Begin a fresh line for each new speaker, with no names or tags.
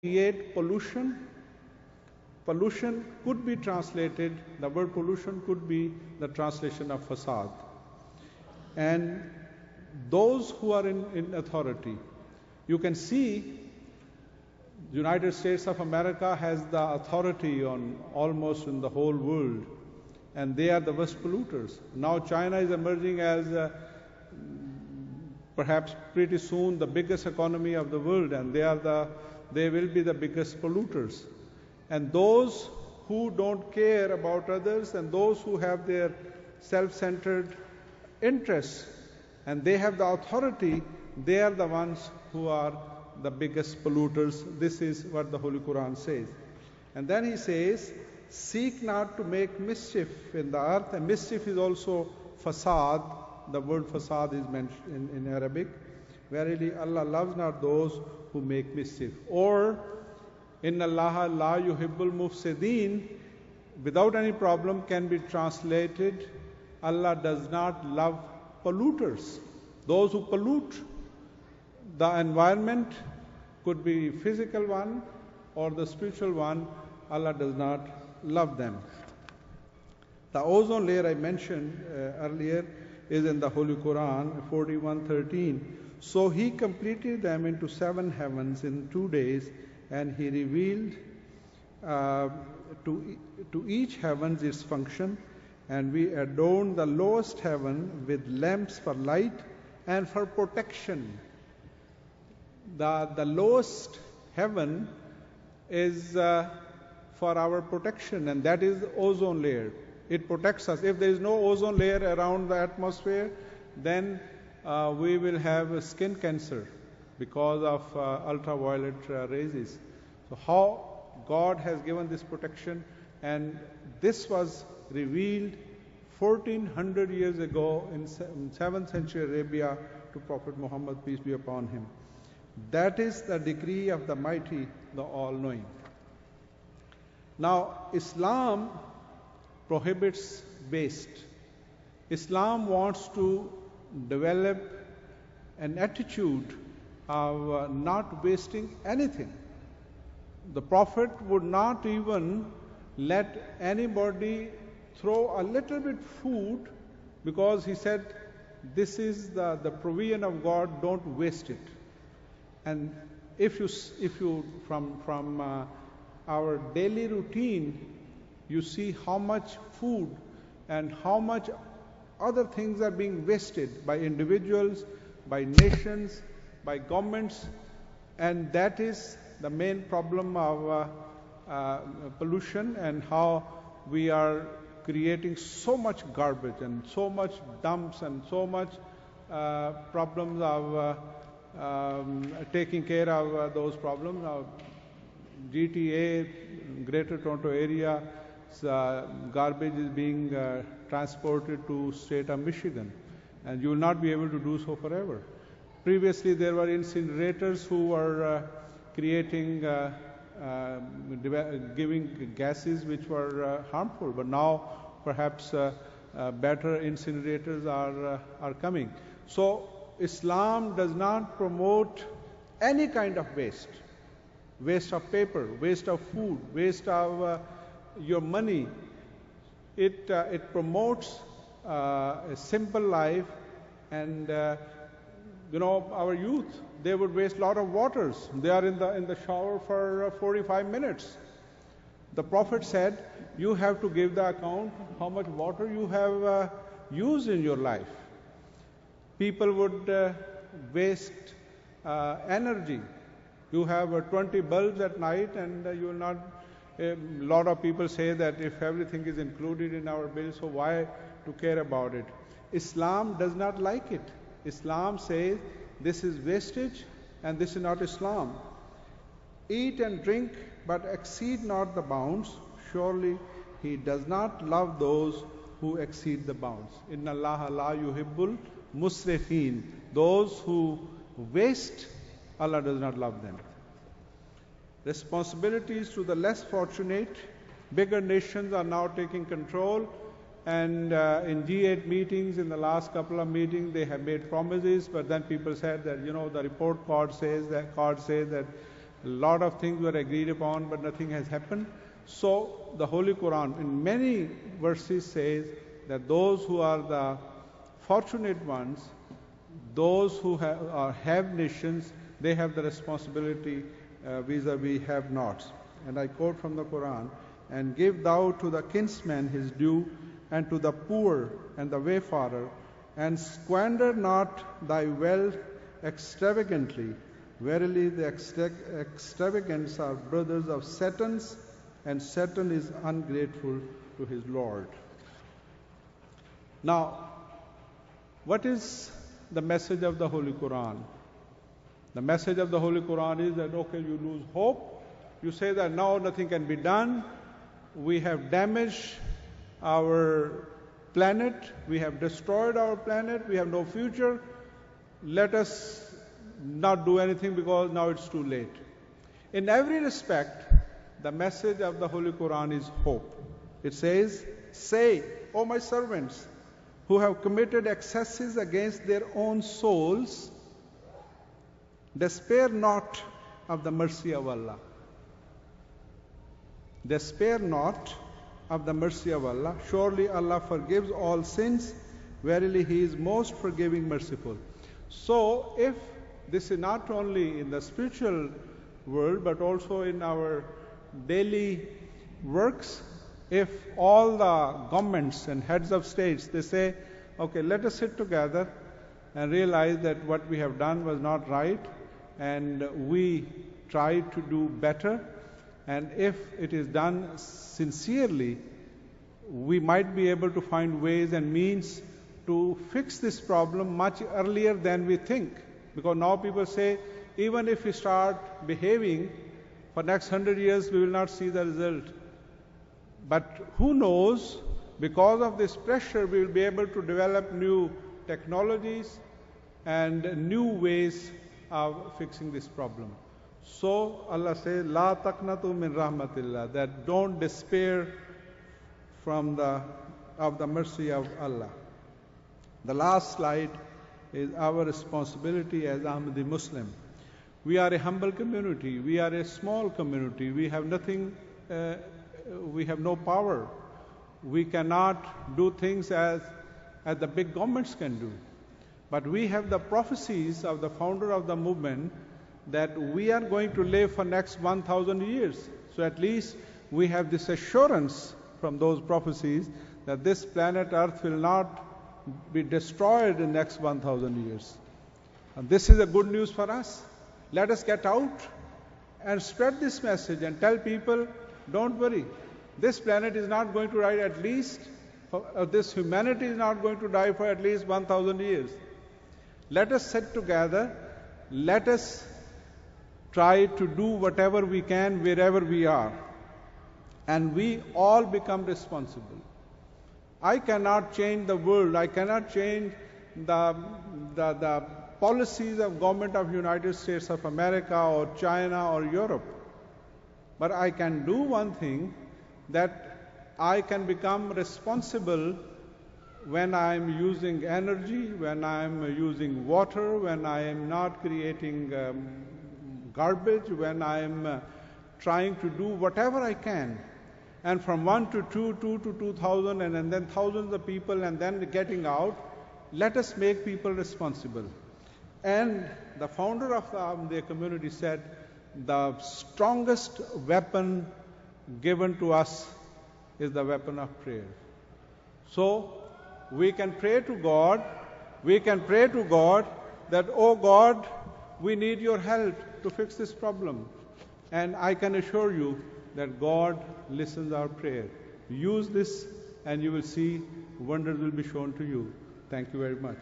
create pollution. Pollution could be translated, the word pollution could be the translation of fasad. And those who are in authority, you can see United States of America has the authority on almost in the whole world, and they are the worst polluters. Now China is emerging as perhaps pretty soon the biggest economy of the world, and they will be the biggest polluters. And those who don't care about others and those who have their self-centered interests and they have the authority, they are the ones who are the biggest polluters. This is what the Holy Quran says. And then he says, seek not to make mischief in the earth. And mischief is also fasad. The word fasad is mentioned in Arabic. Verily, Allah loves not those who make mischief. Or, Inna Allaha la yuhibbul mufsideen, without any problem can be translated, Allah does not love polluters. Those who pollute the environment, could be physical one or the spiritual one, Allah does not love them. The ozone layer I mentioned earlier is in the Holy Quran, 41:13. So He completed them into 7 heavens in 2 days, and He revealed to each heaven its function, and we adorned the lowest heaven with lamps for light and for protection. The lowest heaven is for our protection, and that is the ozone layer. It protects us. If there is no ozone layer around the atmosphere, then we will have skin cancer because of ultraviolet rays. So how God has given this protection, and this was revealed 1400 years ago in 7th century Arabia to Prophet Muhammad, peace be upon him. That is the decree of the mighty, the all-knowing. Now, Islam prohibits waste. Islam wants to develop an attitude of not wasting anything. The Prophet would not even let anybody throw a little bit food, because he said, this is the provision of God, don't waste it. And if you from our daily routine, you see how much food and how much other things are being wasted by individuals, by nations, by governments, and that is the main problem of pollution, and how we are creating so much garbage and so much dumps and so much problems of taking care of those problems. GTA, Greater Toronto Area, garbage is being transported to state of Michigan, and you will not be able to do so forever. Previously, there were incinerators who were creating, giving gases which were harmful, but now perhaps better incinerators are coming. So Islam does not promote any kind of waste. Waste of paper, waste of food, waste of your money. It promotes a simple life, and our youth, they would waste a lot of waters. They are in the shower for 45 minutes. The Prophet said, you have to give the account how much water you have used in your life. People would waste energy. You have 20 bulbs at night, and you will not. A lot of people say that if everything is included in our bill, so why to care about it? Islam does not like it. Islam says this is wastage, and this is not Islam. Eat and drink, but exceed not the bounds. Surely He does not love those who exceed the bounds. Inna Allaha la yuhibbul musrifin. Those who waste, Allah does not love them. Responsibilities to the less fortunate. Bigger nations are now taking control, and in G8 meetings, in the last couple of meetings, they have made promises, but then people said that, the report card says that A lot of things were agreed upon, but nothing has happened. So the Holy Quran in many verses says that those who are the fortunate ones, those who have nations, they have the responsibility vis-a-vis have-nots. And I quote from the Quran, "And give thou to the kinsman his due, and to the poor and the wayfarer, and squander not thy wealth extravagantly. Verily the extravagants are brothers of Satans, and Satan is ungrateful to his Lord." Now, what is the message of the Holy Quran? The message of the Holy Quran is that, okay, you lose hope. You say that now nothing can be done. We have damaged our planet. We have destroyed our planet. We have no future. Let us not do anything because now it's too late. In every respect, the message of the Holy Quran is hope. It says, "Say, O my servants, who have committed excesses against their own souls, despair not of the mercy of Allah." Despair not of the mercy of Allah. Surely Allah forgives all sins. Verily He is most forgiving, merciful. So, if this is not only in the spiritual world, but also in our daily works, if all the governments and heads of states, they say, okay, let us sit together and realize that what we have done was not right, and we try to do better, and if it is done sincerely, we might be able to find ways and means to fix this problem much earlier than we think. Because now people say, even if we start behaving, for next 100 years we will not see the result. But who knows, because of this pressure we will be able to develop new technologies and new ways of fixing this problem. So Allah says, "La taqnatu min rahmatillah," that don't despair from the mercy of Allah. The last slide is our responsibility as Ahmadi Muslim. We are a humble community. We are a small community. We have nothing, we have no power. We cannot do things as the big governments can do. But we have the prophecies of the founder of the movement that we are going to live for next 1,000 years. So at least we have this assurance from those prophecies that this planet Earth will not be destroyed in the next 1,000 years. And this is a good news for us. Let us get out and spread this message and tell people, don't worry, this planet is not going to die at least, this humanity is not going to die for at least 1,000 years. Let us sit together, let us try to do whatever we can wherever we are, and we all become responsible. I cannot change the world, I cannot change the policies of government of United States of America or China or Europe. But I can do one thing, that I can become responsible when I am using energy, when I am using water, when I am not creating garbage, when I am trying to do whatever I can. And from 1 to 2, 2 to 2,000, and then thousands of people, and then getting out, let us make people responsible. And the founder of the community said, the strongest weapon given to us is the weapon of prayer. So, we can pray to God, that, oh God, we need your help to fix this problem. And I can assure you that God listens our prayer. Use this and you will see wonders will be shown to you. Thank you very much.